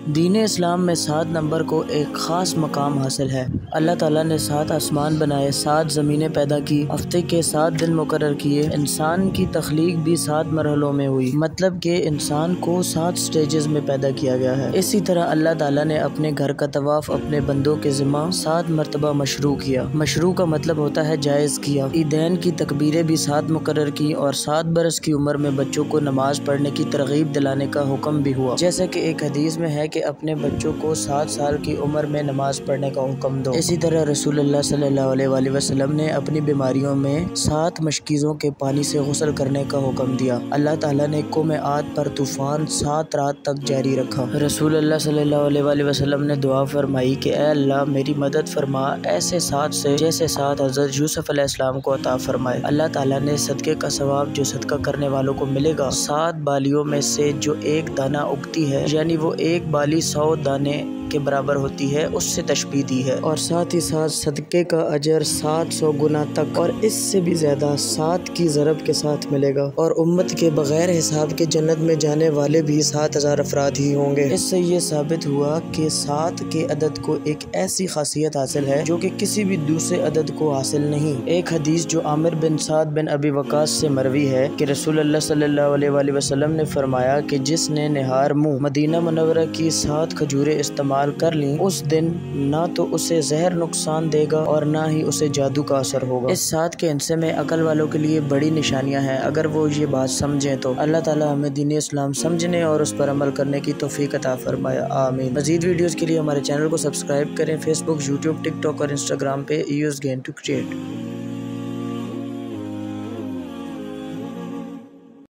دین اسلام میں 7 نمبر کو ایک خاص مقام حاصل ہے۔ اللہ تعالیٰ نے 7 آسمان بنائے، 7 زمینیں پیدا کی، ہفتے کے 7 دن مقرر کیے، انسان کی تخلیق بھی 7 مرحلوں میں ہوئی، مطلب کہ انسان کو 7 سٹیجز میں پیدا کیا گیا ہے۔ اسی طرح اللہ تعالیٰ نے اپنے گھر کا طواف اپنے بندوں کے ذمہ 7 مرتبہ مشروع کیا۔ مشروع کا مطلب ہوتا ہے جائز کیا۔ عیدین کی تکبیریں بھی 7 مقرر کی اور 7 برس کی عمر میں بچوں کو نماز پڑھنے کی ترغیب دلانے کا حکم بھی ہوا، جیسا کہ ایک حدیث میں ہے کہ اپنے بچوں کو 7 سال کی عمر میں نماز پڑھنے کا حکم دو۔ اسی طرح رسول اللہ صلی اللہ علیہ وآلہ وسلم نے اپنی بیماریوں میں 7 مشکیزوں کے پانی سے غسل کرنے کا حکم دیا۔ اللہ تعالیٰ نے قوم عاد پر طوفان 7 رات تک جاری رکھا۔ رسول اللہ صلی اللہ علیہ وآلہ وسلم نے دعا فرمائی کہ اے اللہ میری مدد فرما ایسے 7 سے جیسے 7 حضرت یوسف علیہ السلام کو عطا فرمائے۔ اللہ تعالیٰ نے صدقے کا ثواب جو صدقہ کرنے والوں کو ملے گا 7 بالیوں میں سے جو ایک دانہ اگتی ہے، یعنی وہ ایک بالی 100 دانے کے برابر ہوتی ہے، اس سے تشبیہ دی ہے، اور ساتھ ہی ساتھ صدقے کا اجر 700 گنا تک اور اس سے بھی زیادہ 7 کی ضرب کے ساتھ ملے گا، اور امت کے بغیر حساب کے جنت میں جانے والے بھی 7000 افراد ہی ہوں گے۔ اس سے یہ ثابت ہوا کہ 7 کے عدد کو ایک ایسی خاصیت حاصل ہے جو کہ کسی بھی دوسرے عدد کو حاصل نہیں۔ ایک حدیث جو عامر بن سعد بن ابی وقاص سے مروی ہے کہ رسول اللہ صلی اللہ علیہ وآلہ وسلم نے فرمایا کہ جس نے نہار منہ مدینہ منورہ کی 7 کھجوریں استعمال کر لیں اس دن نہ تو اسے زہر نقصان دے گا اور نہ ہی اسے جادو کا اثر ہوگا۔ اس 7 کے حصے میں عقل والوں کے لیے بڑی نشانیاں ہیں، اگر وہ یہ بات سمجھیں تو۔ اللہ تعالیٰ ہمیں دین اسلام سمجھنے اور اس پر عمل کرنے کی توفیق عطا فرمائے، آمین۔ مزید ویڈیوز کے لیے ہمارے چینل کو سبسکرائب کریں۔ فیس بک، یوٹیوب، ٹک ٹاک اور انسٹاگرام پہ EOS Gain to Create۔